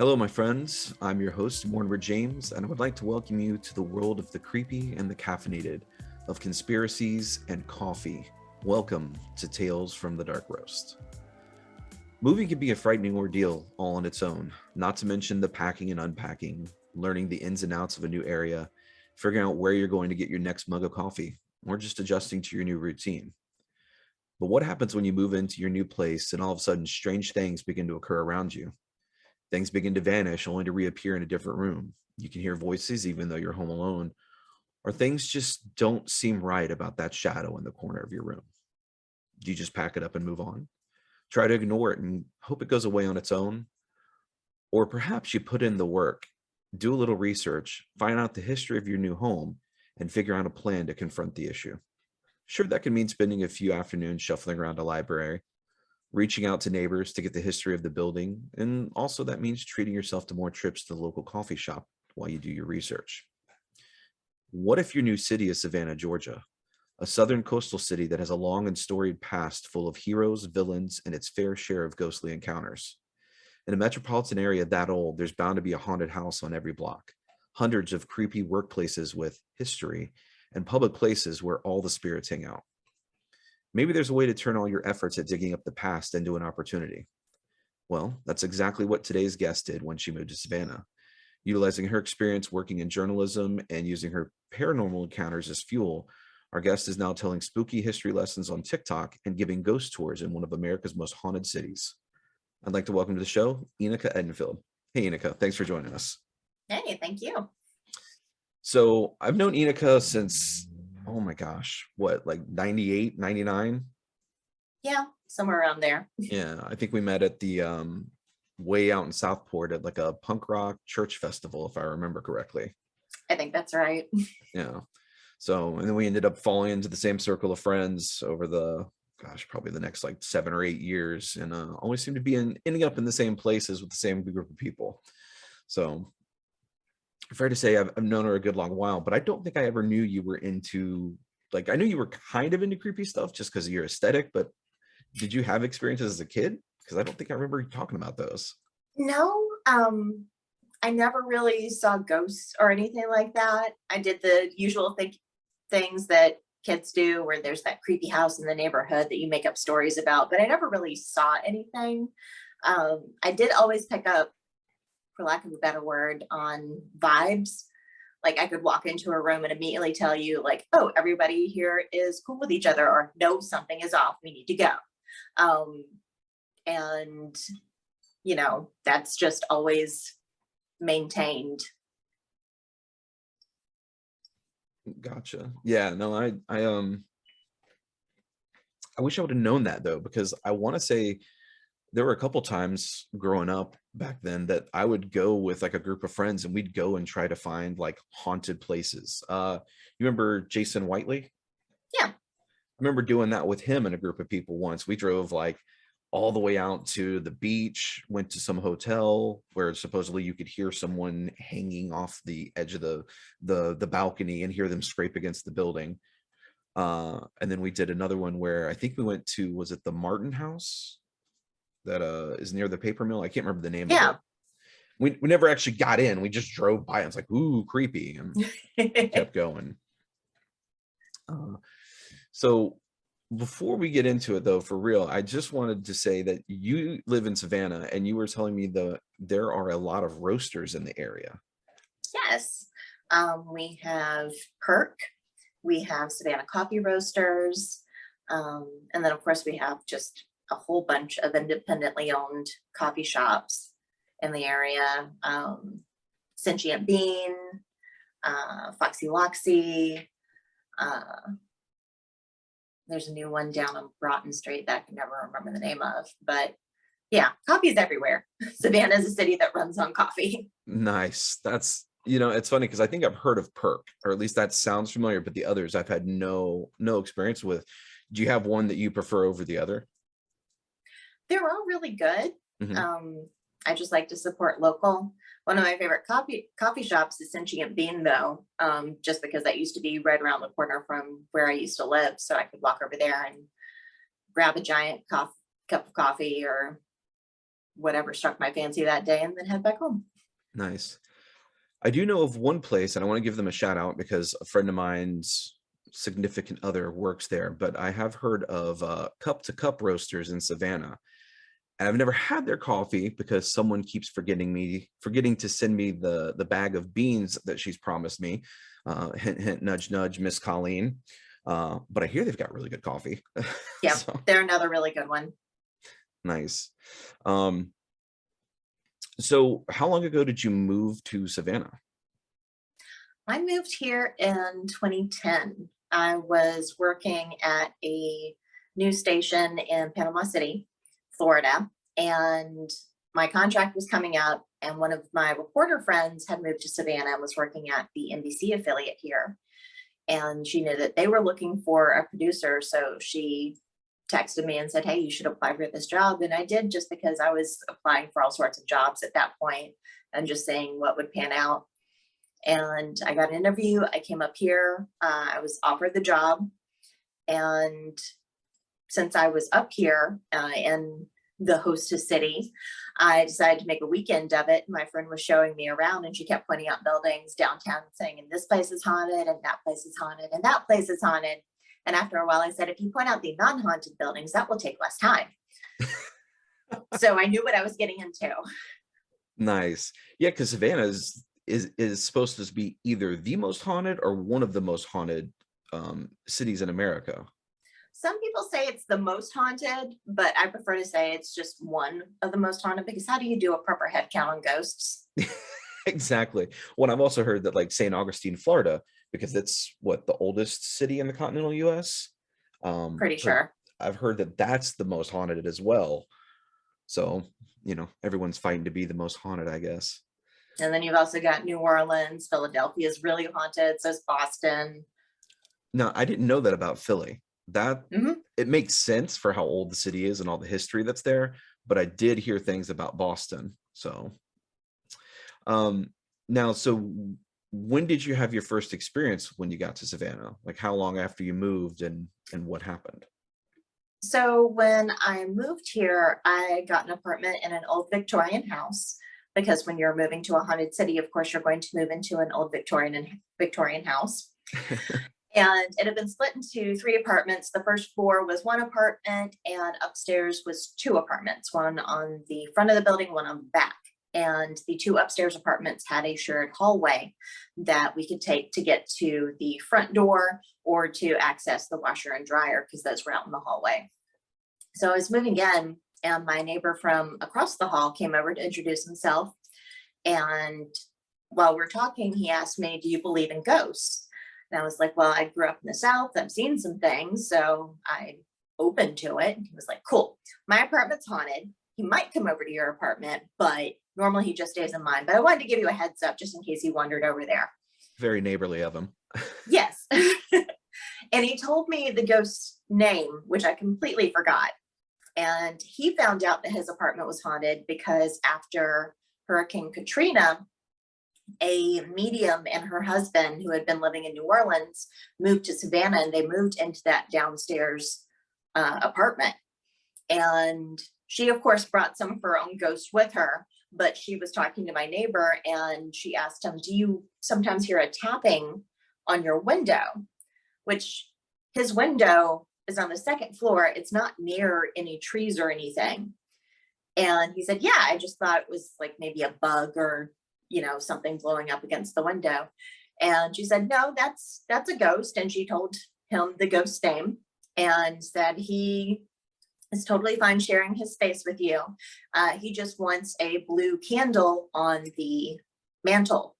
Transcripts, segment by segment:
Hello, my friends. I'm your host, Mortimer James, and I would like to welcome you to the world of the creepy and the caffeinated, of conspiracies and coffee. Welcome to Tales from the Dark Roast. Moving can be a frightening ordeal all on its own, not to mention the packing and unpacking, learning the ins and outs of a new area, figuring out where you're going to get your next mug of coffee, or just adjusting to your new routine. But what happens when you move into your new place and all of a sudden strange things begin to occur around you? Things begin to vanish only to reappear in a different room. You can hear voices even though you're home alone, or things just don't seem right about that shadow in the corner of your room. Do you just pack it up and move on? Try to ignore it and hope it goes away on its own? Or perhaps you put in the work, do a little research, find out the history of your new home, and figure out a plan to confront the issue. Sure, that can mean spending a few afternoons shuffling around a library, reaching out to neighbors to get the history of the building, and also that means treating yourself to more trips to the local coffee shop while you do your research. What if your new city is Savannah, Georgia, a southern coastal city that has a long and storied past full of heroes, villains, and its fair share of ghostly encounters? In a metropolitan area that old, there's bound to be a haunted house on every block, hundreds of creepy workplaces with history, and public places where all the spirits hang out. Maybe there's a way to turn all your efforts at digging up the past into an opportunity. Well, that's exactly what today's guest did when she moved to Savannah. Utilizing her experience working in journalism and using her paranormal encounters as fuel, our guest is now telling spooky history lessons on TikTok and giving ghost tours in one of America's most haunted cities. I'd like to welcome to the show, Enika Edenfield. Hey, Enika, thanks for joining us. Hey, thank you. So I've known Enika since, oh my gosh, what, like 98, 99? Yeah, somewhere around there. Yeah, I think we met at the way out in Southport at like a punk rock church festival, if I remember correctly. I think that's right. Yeah. So, and then we ended up falling into the same circle of friends over the, gosh, probably the next like 7 or 8 years, and always seem to be ending up in the same places with the same group of people. So, fair to say, I've known her a good long while, but I don't think I ever knew you were into, like, I knew you were kind of into creepy stuff just because of your aesthetic, but did you have experiences as a kid? Because I don't think I remember you talking about those. No, I never really saw ghosts or anything like that. I did the usual things that kids do where there's that creepy house in the neighborhood that you make up stories about, but I never really saw anything. I did always pick up, for lack of a better word, on vibes. Like I could walk into a room and immediately tell you like, oh, everybody here is cool with each other, or no, something is off, we need to go. And that's just always maintained. Gotcha. Yeah, no, I wish I would have known that though, because I want to say there were a couple times growing up back then that I would go with like a group of friends and we'd go and try to find like haunted places. You remember Jason Whiteley? Yeah. I remember doing that with him and a group of people once. We drove like all the way out to the beach, went to some hotel where supposedly you could hear someone hanging off the edge of the balcony and hear them scrape against the building. And then we did another one where I think we went to, was it the Martin House that is near the paper mill? I can't remember the name of it. We never actually got in. We just drove by and it's like, ooh, creepy, and kept going. So before we get into it though, for real, I just wanted to say that you live in Savannah and you were telling me there are a lot of roasters in the area. Yes. We have Perk, we have Savannah Coffee Roasters, and then of course we have just a whole bunch of independently owned coffee shops in the area. Sentient Bean, Foxy Loxy, there's a new one down on Broughton Street that I can never remember the name of, but yeah, coffee is everywhere. Savannah is a city that runs on coffee. Nice. That's, it's funny because I think I've heard of Perk, or at least that sounds familiar, but the others I've had no experience with. Do you have one that you prefer over the other? They're all really good. Mm-hmm. I just like to support local. One of my favorite coffee shops is Sentient Bean, though, just because that used to be right around the corner from where I used to live. So I could walk over there and grab a giant cup of coffee or whatever struck my fancy that day and then head back home. Nice. I do know of one place, and I want to give them a shout out because a friend of mine's significant other works there, but I have heard of Cup to Cup Roasters in Savannah. And I've never had their coffee because someone keeps forgetting to send me the bag of beans that she's promised me. Hint, hint, nudge, nudge, Miss Colleen. But I hear they've got really good coffee. Yeah, So, they're another really good one. nice. So how long ago did you move to Savannah? I moved here in 2010. I was working at a news station in Panama City, Florida, and my contract was coming up, and one of my reporter friends had moved to Savannah and was working at the NBC affiliate here. And she knew that they were looking for a producer, so she texted me and said, hey, you should apply for this job. And I did, just because I was applying for all sorts of jobs at that point and just saying what would pan out. And I got an interview. I came up here. I was offered the job. And since I was up here in the hostess city, I decided to make a weekend of it. My friend was showing me around and she kept pointing out buildings downtown saying, and this place is haunted and that place is haunted and that place is haunted. And after a while I said, if you point out the non-haunted buildings, that will take less time. So I knew what I was getting into. Nice. Yeah, because Savannah is supposed to be either the most haunted or one of the most haunted cities in America. Some people say it's the most haunted, but I prefer to say it's just one of the most haunted, because how do you do a proper head count on ghosts? Exactly. Well, I've also heard that like St. Augustine, Florida, because it's what, the oldest city in the continental US. Pretty sure. I've heard that that's the most haunted as well. So, everyone's fighting to be the most haunted, I guess. And then you've also got New Orleans. Philadelphia is really haunted. So is Boston. No, I didn't know that about Philly. That Mhm. It makes sense for how old the city is and all the history that's there, but I did hear things about Boston. So now, so when did you have your first experience when you got to Savannah? Like how long after you moved, and what happened? So when I moved here, I got an apartment in an old Victorian house, because when you're moving to a haunted city, of course, you're going to move into an old Victorian house. And it had been split into 3 apartments. The first floor was 1 apartment, and upstairs was 2 apartments, one on the front of the building, one on the back. And the 2 upstairs apartments had a shared hallway that we could take to get to the front door or to access the washer and dryer, because those were out in the hallway. So I was moving in, and my neighbor from across the hall came over to introduce himself. And while we're talking, he asked me, do you believe in ghosts? And I was like, well, I grew up in the South. I've seen some things, so I'm open to it. And he was like, cool. My apartment's haunted. He might come over to your apartment, but normally he just stays in mine. But I wanted to give you a heads up just in case he wandered over there. Very neighborly of him. Yes. And he told me the ghost's name, which I completely forgot. And he found out that his apartment was haunted because after Hurricane Katrina, a medium and her husband, who had been living in New Orleans, moved to Savannah, and they moved into that downstairs apartment. And she, of course, brought some of her own ghosts with her, but she was talking to my neighbor and she asked him, do you sometimes hear a tapping on your window? Which his window is on the 2nd floor. It's not near any trees or anything. And he said, yeah, I just thought it was like maybe a bug or something blowing up against the window. And she said, no, that's a ghost. And she told him the ghost's name and said he is totally fine sharing his space with you. He just wants a blue candle on the mantle,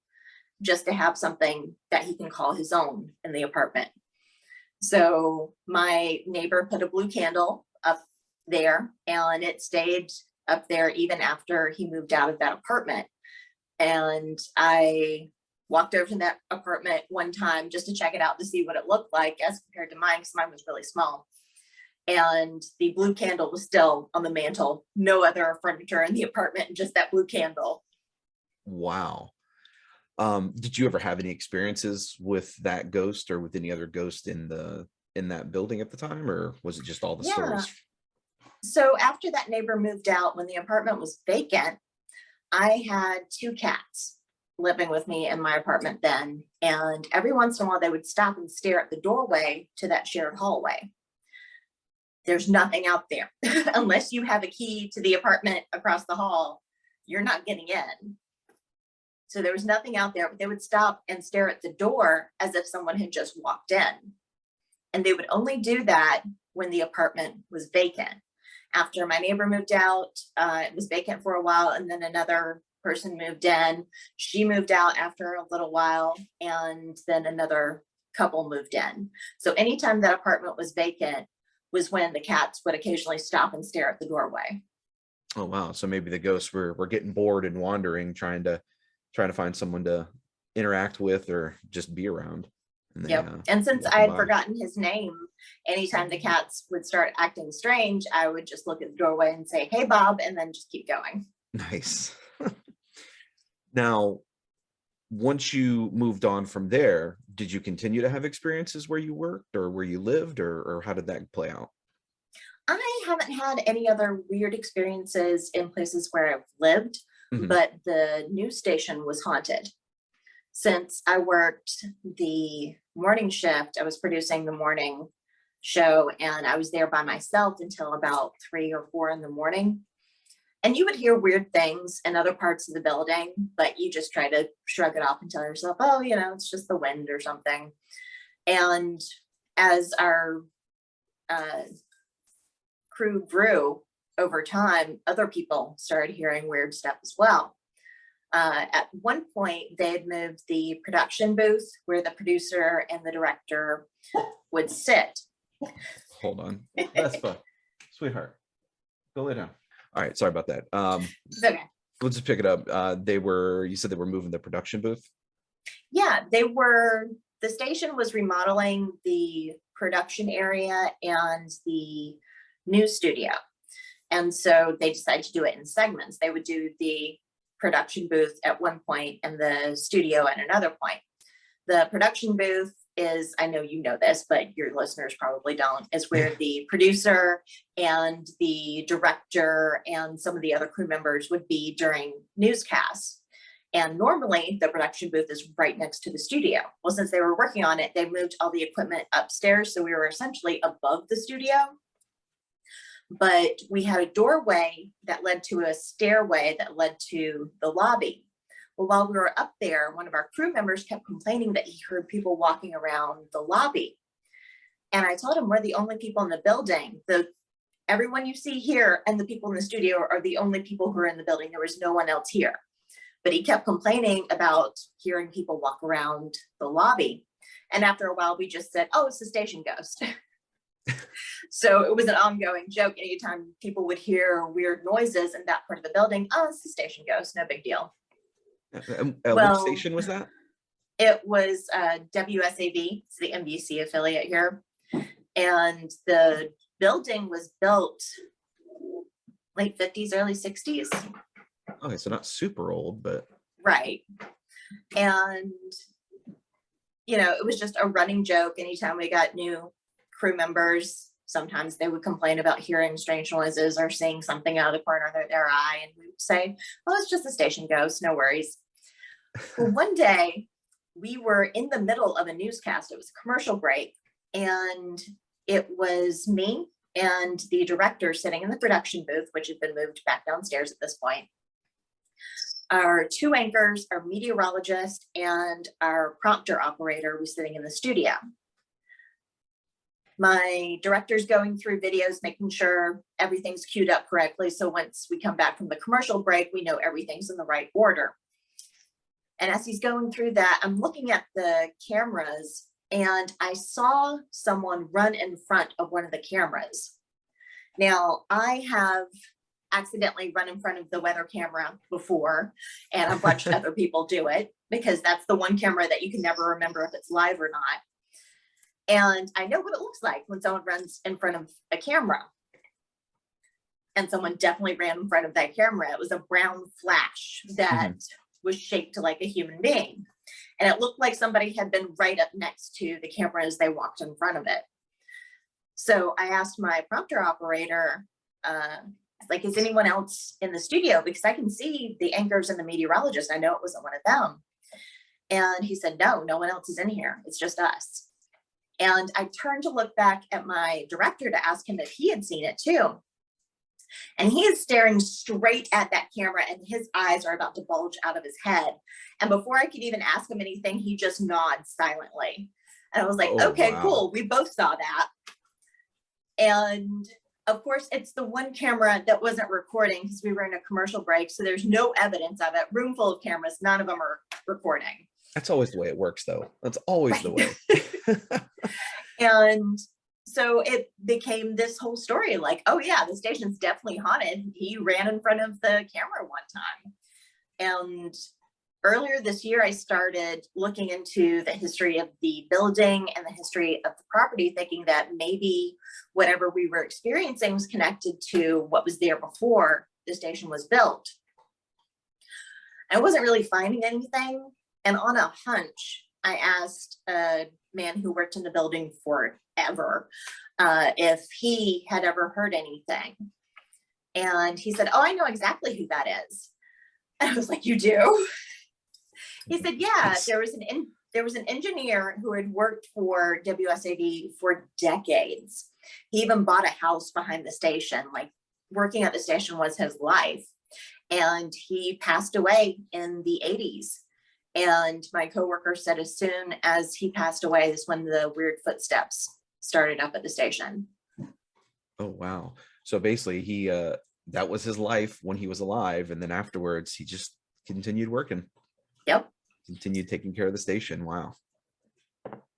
just to have something that he can call his own in the apartment. So my neighbor put a blue candle up there, and it stayed up there even after he moved out of that apartment. And I walked over to that apartment one time just to check it out to see what it looked like as compared to mine, because mine was really small. And the blue candle was still on the mantle, no other furniture in the apartment, just that blue candle. Wow. Did you ever have any experiences with that ghost or with any other ghost in that building at the time, or was it just all the stories? So after that neighbor moved out, when the apartment was vacant, I had 2 cats living with me in my apartment then. And every once in a while, they would stop and stare at the doorway to that shared hallway. There's nothing out there. Unless you have a key to the apartment across the hall, you're not getting in. So there was nothing out there, but they would stop and stare at the door as if someone had just walked in. And they would only do that when the apartment was vacant. After my neighbor moved out, it was vacant for a while, and then another person moved in. She moved out after a little while, and then another couple moved in. So anytime that apartment was vacant was when the cats would occasionally stop and stare at the doorway. Oh wow. So maybe the ghosts were getting bored and wandering, trying to find someone to interact with or just be around. And Yep. And since I had forgotten his name, anytime the cats would start acting strange, I would just look at the doorway and say, "Hey, Bob," and then just keep going. Nice. Now, once you moved on from there, did you continue to have experiences where you worked or where you lived, or how did that play out? I haven't had any other weird experiences in places where I've lived, but the news station was haunted. Since I worked the morning shift, I was producing the morning show, and I was there by myself until about 3 or 4 in the morning. And you would hear weird things in other parts of the building, but you just try to shrug it off and tell yourself, oh, it's just the wind or something. And as our crew grew over time, other people started hearing weird stuff as well. At one point, they had moved the production booth where the producer and the director would sit. Hold on. That's fine. Sweetheart, go lay down. All right. Sorry about that. It's okay. We'll just pick it up. You said they were moving the production booth? Yeah, the station was remodeling the production area and the news studio. And so they decided to do it in segments. They would do the production booth at one point and the studio at another point. The production booth is, I know you know this, but your listeners probably don't, is where the producer and the director and some of the other crew members would be during newscasts. And normally the production booth is right next to the studio. Well, since they were working on it, they moved all the equipment upstairs. So we were essentially above the studio. But we had a doorway that led to a stairway that led to the lobby. Well, while we were up there, one of our crew members kept complaining that he heard people walking around the lobby. And I told him, we're the only people in the building. Everyone you see here and the people in the studio are the only people who are in the building. There was no one else here. But he kept complaining about hearing people walk around the lobby. And after a while, we just said, oh, it's the station ghost. So it was an ongoing joke. Anytime people would hear weird noises in that part of the building, oh, it's the station ghost, no big deal. Which station was that? It was WSAV, it's the NBC affiliate here. And the building was built late 50s, early 60s. Okay, so not super old, but. Right. And, it was just a running joke. Anytime we got new crew members, sometimes they would complain about hearing strange noises or seeing something out of the corner of their eye. And we would say, oh, it's just a station ghost, no worries. Well, one day we were in the middle of a newscast. It was a commercial break, and it was me and the director sitting in the production booth, which had been moved back downstairs at this point. Our 2 anchors, our meteorologist, and our prompter operator was sitting in the studio. My director's going through videos, making sure everything's queued up correctly. So once we come back from the commercial break, we know everything's in the right order. And as he's going through that, I'm looking at the cameras, and I saw someone run in front of one of the cameras. Now, I have accidentally run in front of the weather camera before, and I've watched other people do it, because that's the one camera that you can never remember if it's live or not. And I know what it looks like when someone runs in front of a camera. And someone definitely ran in front of that camera. It was a brown flash that was shaped like a human being. And it looked like somebody had been right up next to the camera as they walked in front of it. So I asked my prompter operator, like, is anyone else in the studio? Because I can see the anchors and the meteorologist. I know it wasn't one of them. And he said, no, no one else is in here. It's just us. And I turned to look back at my director to ask him if he had seen it too. And he is staring straight at that camera and his eyes are about to bulge out of his head. And before I could even ask him anything, he just nods silently. And I was like, okay, wow. cool. We both saw that. And of course, it's the one camera that wasn't recording because we were in a commercial break. So there's no evidence of it. Room full of cameras. None of them are recording. That's always the way it works, though. That's always the way. And so it became this whole story like, oh yeah, the station's definitely haunted. He ran in front of the camera one time. And earlier this year, I started looking into the history of the building and the history of the property, thinking that maybe whatever we were experiencing was connected to what was there before the station was built. I wasn't really finding anything. And on a hunch, I asked a man who worked in the building forever if he had ever heard anything. And he said, oh, I know exactly who that is. And I was like, you do? He said, yeah, there was an engineer who had worked for WSAV for decades. He even bought a house behind the station. Like, working at the station was his life. And he passed away in the 80s. And my coworker said as soon as he passed away is when the weird footsteps started up at the station. Oh, wow. So basically he, that was his life when he was alive. And then afterwards, he just continued working. Yep. Continued taking care of the station. Wow.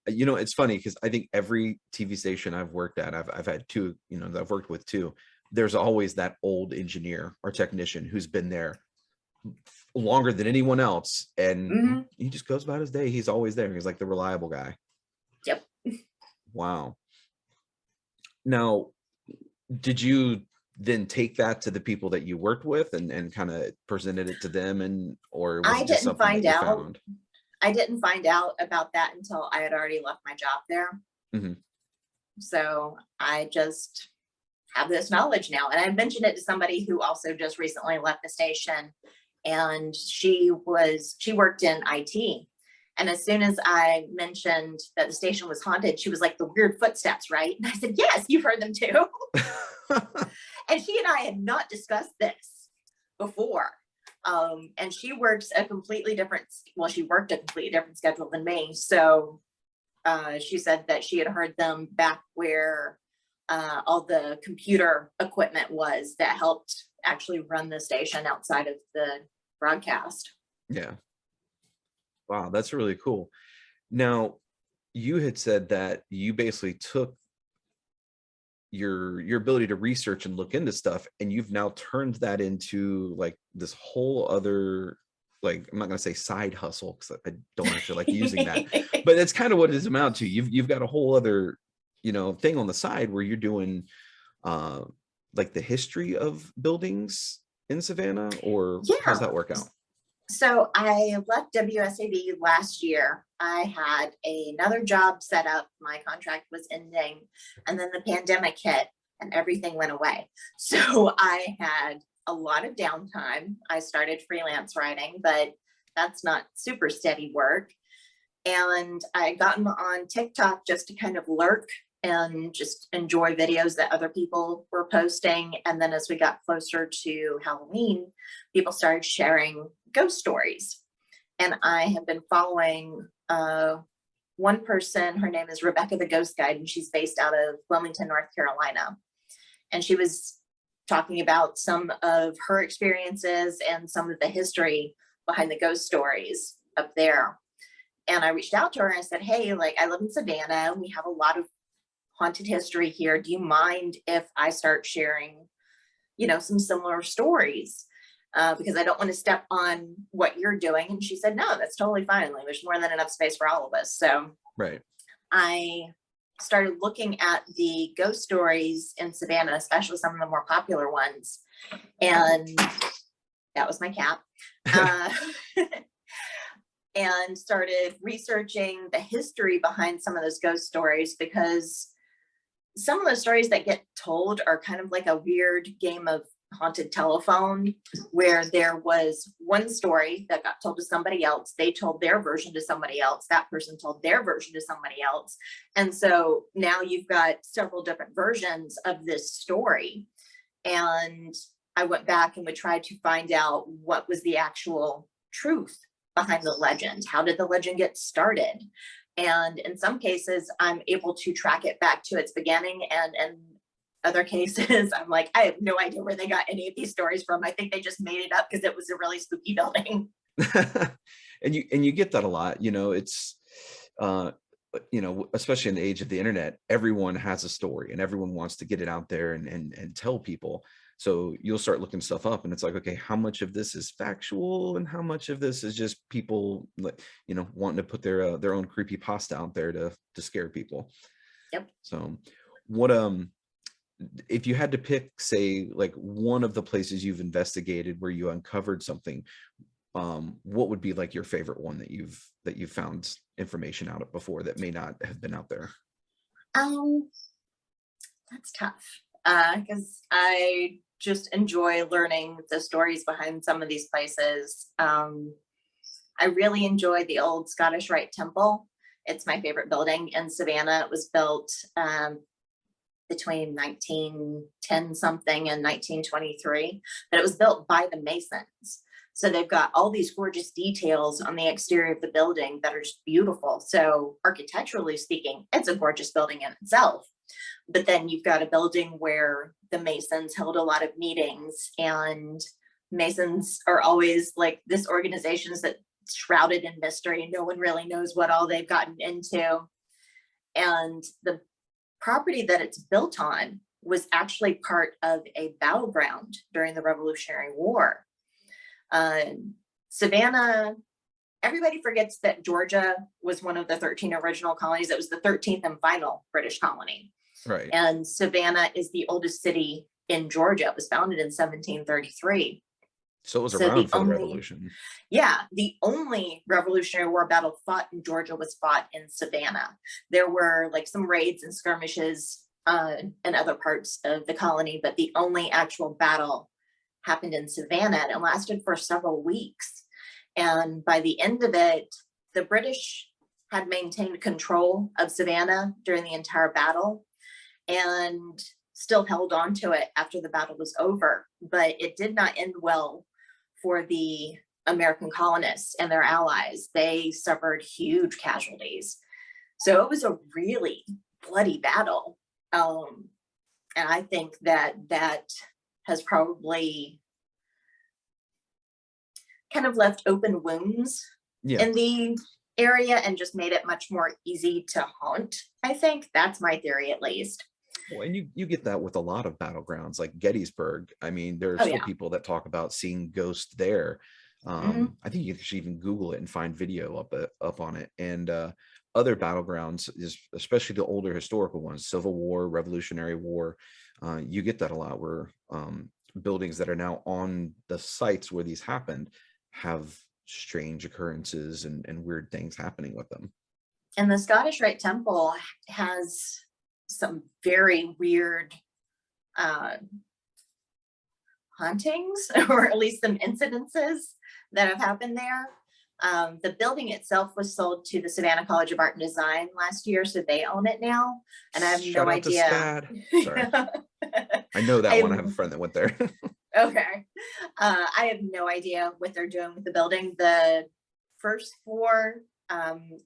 You know, it's funny because I think every TV station I've worked at, I've had two, you know, that I've worked with too. There's always that old engineer or technician who's been there longer than anyone else, and he just goes about his day. He's always there. He's like the reliable guy. Yep. Wow. Now, did you then take that to the people that you worked with and kind of presented it to them, and or was it just something that you found? I didn't find out about that until I had already left my job there. So I just have this knowledge now. And I mentioned it to somebody who also just recently left the station, and she worked in IT. And as soon as I mentioned that the station was haunted, she was like, the weird footsteps, right? And I said, yes, you've heard them too. And she and I had not discussed this before. And she works a completely different, well, she worked a completely different schedule than me. So she said that she had heard them back where all the computer equipment was that helped actually run the station outside of the broadcast. Yeah. Wow, that's really cool. Now, you had said that you basically took your ability to research and look into stuff, and you've now turned that into like this whole other, like, I'm not going to say side hustle because I don't actually like using that, but that's kind of what it's amount to. You've got a whole other, you know, thing on the side where you're doing like the history of buildings in Savannah, or how does that work out? So I left WSAV last year. I had another job set up. My contract was ending, and then the pandemic hit and everything went away. So I had a lot of downtime. I started freelance writing, but that's not super steady work. And I had gotten on TikTok just to kind of lurk and just enjoy videos that other people were posting. And then as we got closer to Halloween, people started sharing ghost stories. And I have been following one person. Her name is Rebecca the Ghost Guide, and she's based out of Wilmington, North Carolina. And she was talking about some of her experiences and some of the history behind the ghost stories up there. And I reached out to her and I said, hey, like, I live in Savannah and we have a lot of haunted history here. Do you mind if I start sharing, you know, some similar stories? Because I don't want to step on what you're doing. And she said, no, that's totally fine. Like, there's more than enough space for all of us. So right. I started looking at the ghost stories in Savannah, especially some of the more popular ones. And that was my cat. And started researching the history behind some of those ghost stories, because some of the stories that get told are kind of like a weird game of haunted telephone, where there was one story that got told to somebody else, they told their version to somebody else, that person told their version to somebody else, and so now you've got several different versions of this story. And I went back and we tried to find out what was the actual truth behind the legend. How did the legend get started? And in some cases, I'm able to track it back to its beginning. And in other cases, I'm like, I have no idea where they got any of these stories from. I think they just made it up because it was a really spooky building. And you get that a lot, it's especially in the age of the internet, everyone has a story and everyone wants to get it out there and tell people. So you'll start looking stuff up and it's like, okay, how much of this is factual and how much of this is just people wanting to put their own creepy pasta out there to scare people. Yep. So what if you had to pick, say, like one of the places you've investigated where you uncovered something, what would be like your favorite one that you've found information out of before that may not have been out there? That's tough, because I just enjoy learning the stories behind some of these places. I really enjoy the old Scottish Rite Temple. It's my favorite building in Savannah. It was built between 1910 something and 1923, but it was built by the Masons. So they've got all these gorgeous details on the exterior of the building that are just beautiful. So architecturally speaking, it's a gorgeous building in itself. But then you've got a building where the Masons held a lot of meetings, and Masons are always like this organization that's shrouded in mystery. No one really knows what all they've gotten into. And the property that it's built on was actually part of a battleground during the Revolutionary War. Savannah, everybody forgets that Georgia was one of the 13 original colonies. It was the 13th and final British colony. Right. And Savannah is the oldest city in Georgia. It was founded in 1733. So it was around for the Revolution. Yeah, the only Revolutionary War battle fought in Georgia was fought in Savannah. There were like some raids and skirmishes in other parts of the colony, but the only actual battle happened in Savannah, and it lasted for several weeks. And by the end of it, the British had maintained control of Savannah during the entire battle and still held on to it after the battle was over. But it did not end well for the American colonists and their allies. They suffered huge casualties. So it was a really bloody battle. And I think that has probably kind of left open wounds in the area and just made it much more easy to haunt. I think that's my theory, at least. Well, and you get that with a lot of battlegrounds like Gettysburg. I mean, there are still people that talk about seeing ghosts there. I think you can even Google it and find video up on it. And other battlegrounds, especially the older historical ones, Civil War, Revolutionary War, you get that a lot, where buildings that are now on the sites where these happened have strange occurrences and weird things happening with them. And the Scottish Rite Temple has some very weird hauntings, or at least some incidences that have happened there. The building itself was sold to the Savannah College of Art and Design last year, so they own it now. And I have no idea. Sorry. I know that one. I have a friend that went there. Okay. I have no idea what they're doing with the building. The first floor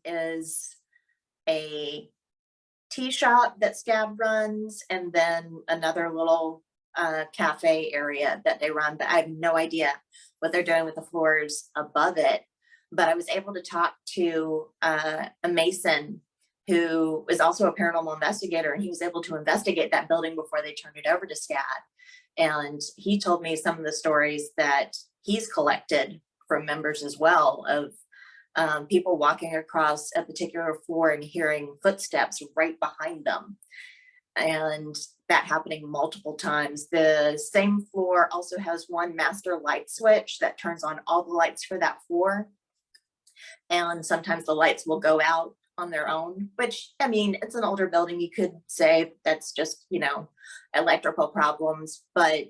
is a tea shop that Scab runs, and then another little cafe area that they run, but I have no idea what they're doing with the floors above it. But I was able to talk to a Mason who is also a paranormal investigator, and he was able to investigate that building before they turned it over to SCAD. And he told me some of the stories that he's collected from members as well, of people walking across a particular floor and hearing footsteps right behind them. And that happening multiple times. The same floor also has one master light switch that turns on all the lights for that floor. And sometimes the lights will go out on their own, which, I mean, it's an older building. You could say that's just, electrical problems. But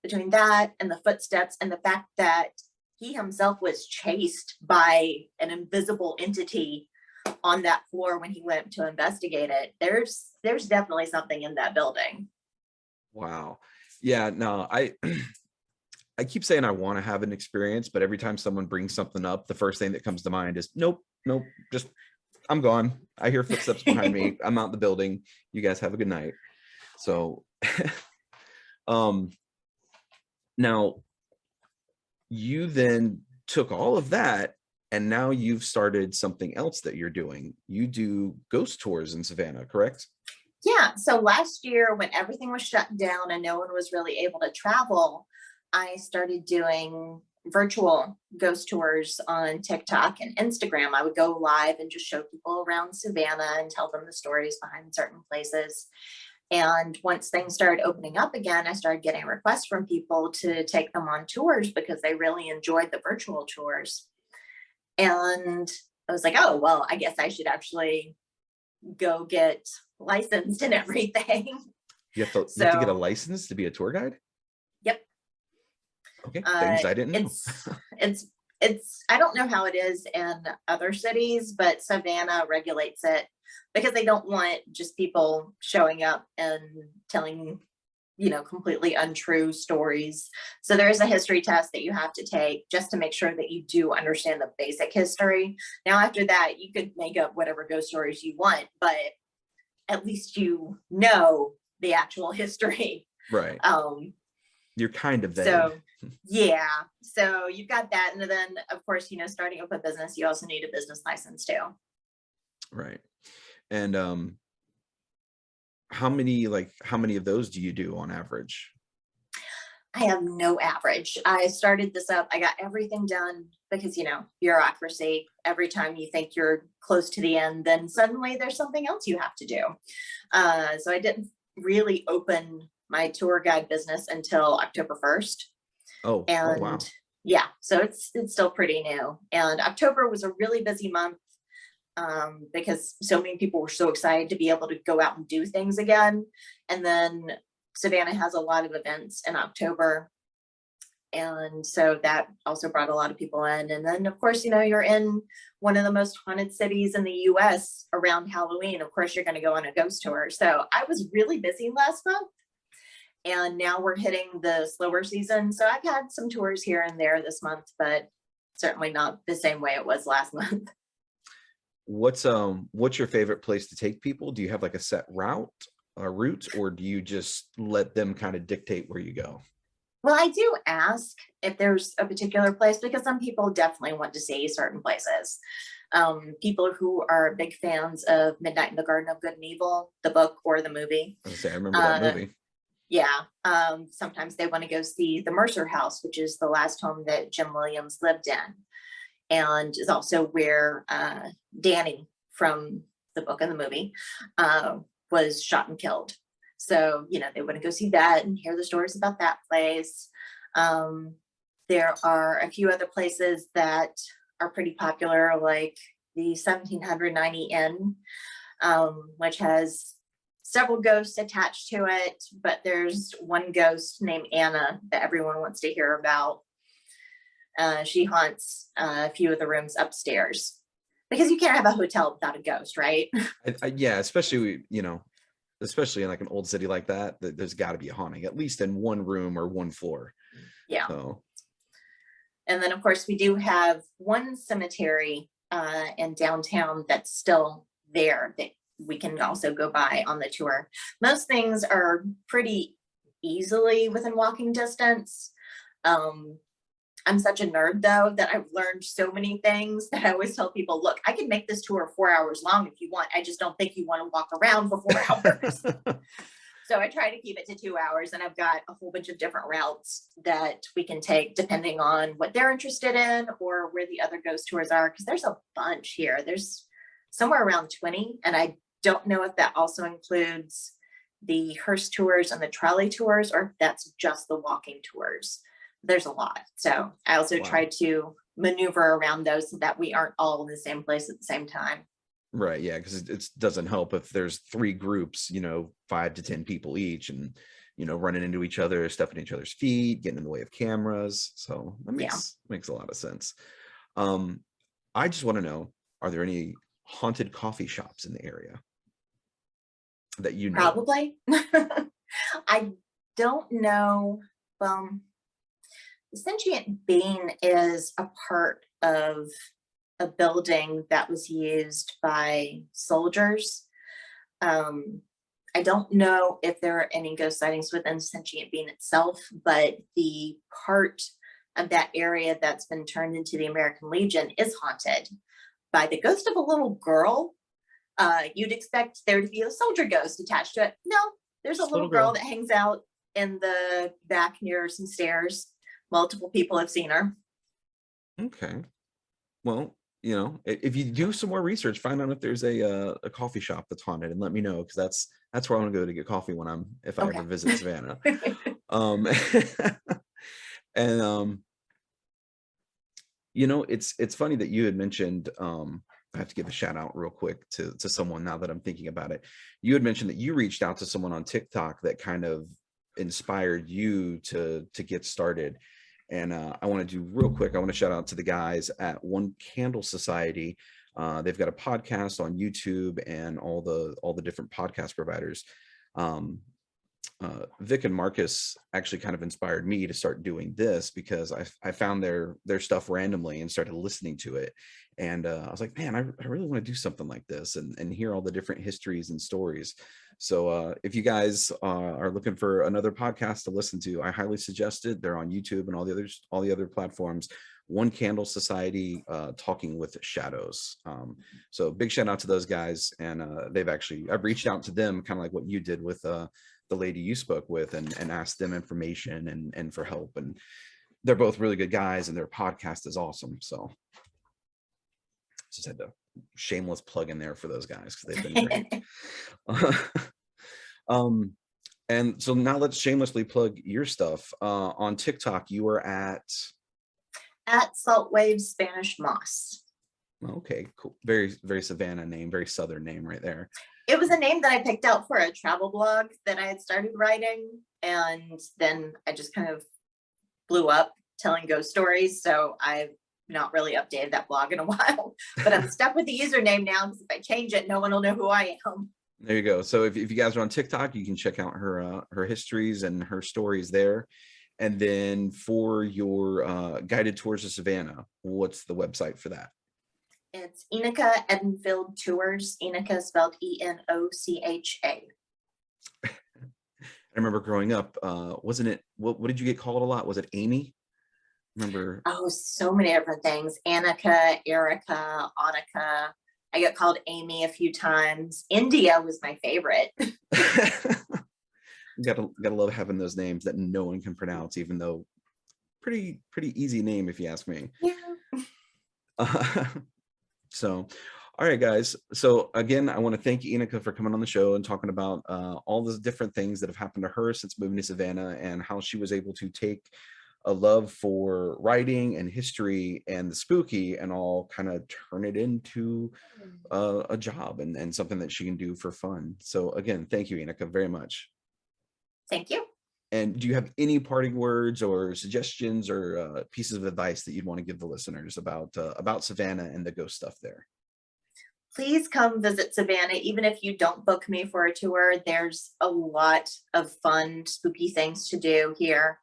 between that and the footsteps and the fact that he himself was chased by an invisible entity on that floor when he went to investigate it, there's definitely something in that building. Wow. Yeah, no, I keep saying I want to have an experience, but every time someone brings something up, the first thing that comes to mind is nope, just I'm gone. I hear footsteps behind me. I'm out the building. You guys have a good night. So now you then took all of that and now you've started something else that you're doing. You do ghost tours in Savannah, correct? Yeah. So last year, when everything was shut down and no one was really able to travel, I started doing virtual ghost tours on TikTok and Instagram. I would go live and just show people around Savannah and tell them the stories behind certain places. And once things started opening up again, I started getting requests from people to take them on tours because they really enjoyed the virtual tours. And I was like, oh, well, I guess I should actually go get licensed and everything. You have to get a license to be a tour guide? Yep. Okay, things I didn't know. It's I don't know how it is in other cities, but Savannah regulates it because they don't want just people showing up and telling, completely untrue stories. So there's a history test that you have to take just to make sure that you do understand the basic history. Now, after that, you could make up whatever ghost stories you want, but at least you know the actual history. Right. You're kind of vetted. So yeah, so you've got that, and then of course, starting up a business, you also need a business license too. Right. And how many of those do you do on average? I have no average. I started this up, I got everything done because, bureaucracy, every time you think you're close to the end, then suddenly there's something else you have to do. So I didn't really open my tour guide business until October 1st. And wow. Yeah, so it's still pretty new. And October was a really busy month because so many people were so excited to be able to go out and do things again. And then Savannah has a lot of events in October. And so that also brought a lot of people in. And then, of course, you're in one of the most haunted cities in the US around Halloween. Of course, you're going to go on a ghost tour. So I was really busy last month. And now we're hitting the slower season. So I've had some tours here and there this month, but certainly not the same way it was last month. What's your favorite place to take people? Do you have like a set route, or do you just let them kind of dictate where you go? Well, I do ask if there's a particular place because some people definitely want to see certain places. People who are big fans of Midnight in the Garden of Good and Evil, the book or the movie. I remember that movie. Yeah. Sometimes they want to go see the Mercer House, which is the last home that Jim Williams lived in, and is also where Danny from the book and the movie was shot and killed. So, they want to go see that and hear the stories about that place. There are a few other places that are pretty popular, like the 1790 Inn, which has several ghosts attached to it, but there's one ghost named Anna that everyone wants to hear about. She haunts a few of the rooms upstairs because you can't have a hotel without a ghost, right? Yeah, especially in like an old city like that, there's got to be a haunting, at least in one room or one floor. Yeah. So. And then, of course, we do have one cemetery in downtown that's still there that we can also go by on the tour. Most things are pretty easily within walking distance. I'm such a nerd, though, that I've learned so many things that I always tell people, look, I can make this tour 4 hours long if you want. I just don't think you want to walk around for 4 hours. So I try to keep it to 2 hours, and I've got a whole bunch of different routes that we can take depending on what they're interested in or where the other ghost tours are, because there's a bunch here. There's somewhere around 20, and I don't know if that also includes the hearse tours and the trolley tours, or if that's just the walking tours. There's a lot. So I also try to maneuver around those so that we aren't all in the same place at the same time. Right, yeah, because it doesn't help if there's three groups, 5 to 10 people each, and running into each other, stepping in each other's feet, getting in the way of cameras. So that Yeah, makes a lot of sense. Um, I just want to know, are there any haunted coffee shops in the area that you know of? probably. I don't know. Well, the sentient being is a part of a building that was used by soldiers. Um, I don't know if there are any ghost sightings within sentient being itself, but the part of that area that's been turned into the American Legion is haunted by the ghost of a little girl. You'd expect there to be a soldier ghost attached to it. No, there's a Just a little little girl girl. that hangs out in the back near some stairs. Multiple people have seen her. Okay. Well, if you do some more research, find out if there's a coffee shop that's haunted, and let me know, because that's where I want to go to get coffee if I ever Okay. visit Savannah. Um, and it's funny that you had mentioned. I have to give a shout out real quick to someone now that I'm thinking about it. You had mentioned that you reached out to someone on TikTok that kind of inspired you to get started. And I want to do real quick. I want to shout out to the guys at One Candle Society. They've got a podcast on YouTube and all the different podcast providers. Um, Vic and Marcus actually kind of inspired me to start doing this, because I found their stuff randomly and started listening to it. And I was like, man, I really want to do something like this, and hear all the different histories and stories. So if you guys are looking for another podcast to listen to, I highly suggest it. They're on YouTube and all the other platforms. One Candle Society, Talking with Shadows. So big shout out to those guys. And I've reached out to them, kind of like what you did with the lady you spoke with, and asked them information and for help. And they're both really good guys, and their podcast is awesome. So just had to shameless plug in there for those guys, because they've been great. um, and so now let's shamelessly plug your stuff. On TikTok, you are at At Salt Waves Spanish Moss. okay, cool. Very, very Savannah name, very Southern name right there. It was a name that I picked out for a travel blog that I had started writing, and then I just kind of blew up telling ghost stories. So I've not really updated that blog in a while, but I'm stuck with the username now, because if I change it, no one will know who I am. There you go. So if you guys are on TikTok, you can check out her histories and her stories there. And then for your guided tours of Savannah, what's the website for that? It's Enika Edenfield Tours. Enika spelled Enocha. I remember growing up, wasn't it, what did you get called a lot? Was it Amy? Remember? Oh, so many different things. Annika, Erica, Annika. I got called Amy a few times. India was my favorite. gotta love having those names that no one can pronounce, even though pretty easy name, if you ask me. Yeah. So, all right, guys. So again, I want to thank Enika for coming on the show and talking about all the different things that have happened to her since moving to Savannah, and how she was able to take a love for writing and history and the spooky, and all kind of turn it into a job, and something that she can do for fun. So again, thank you, Enika, very much. Thank you. And do you have any parting words or suggestions or pieces of advice that you'd want to give the listeners about Savannah and the ghost stuff there? Please come visit Savannah. Even if you don't book me for a tour, there's a lot of fun, spooky things to do here.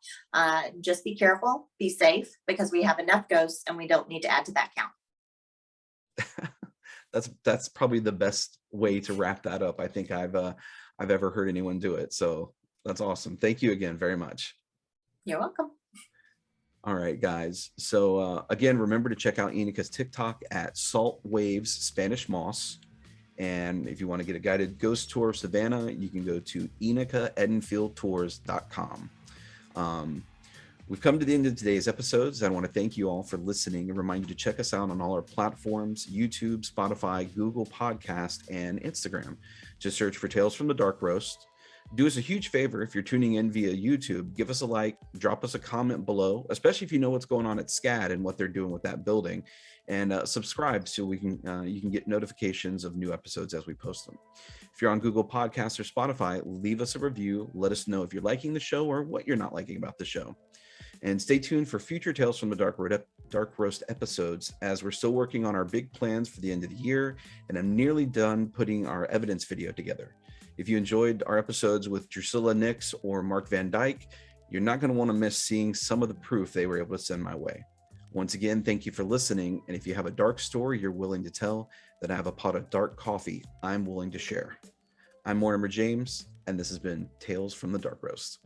Just be careful, be safe, because we have enough ghosts and we don't need to add to that count. That's probably the best way to wrap that up. I think I've ever heard anyone do it. So that's awesome. Thank you again very much. You're welcome. All right, guys. So again, remember to check out Enika's TikTok at Salt Waves Spanish Moss. And if you want to get a guided ghost tour of Savannah, you can go to EnikaEdenfieldTours.com. We've come to the end of today's episodes. I want to thank you all for listening and remind you to check us out on all our platforms: YouTube, Spotify, Google Podcast, and Instagram. Just search for Tales from the Dark Roast. Do us a huge favor if you're tuning in via YouTube, give us a like, drop us a comment below, especially if you know what's going on at SCAD and what they're doing with that building, and subscribe so you can get notifications of new episodes as we post them. If you're on Google Podcasts or Spotify, leave us a review. Let us know if you're liking the show or what you're not liking about the show. And stay tuned for future Tales from the Dark Roast episodes, as we're still working on our big plans for the end of the year, and I'm nearly done putting our evidence video together. If you enjoyed our episodes with Drusilla Nix or Mark Van Dyke, you're not going to want to miss seeing some of the proof they were able to send my way. Once again, thank you for listening, and if you have a dark story you're willing to tell, then I have a pot of dark coffee I'm willing to share. I'm Mortimer James, and this has been Tales from the Dark Roast.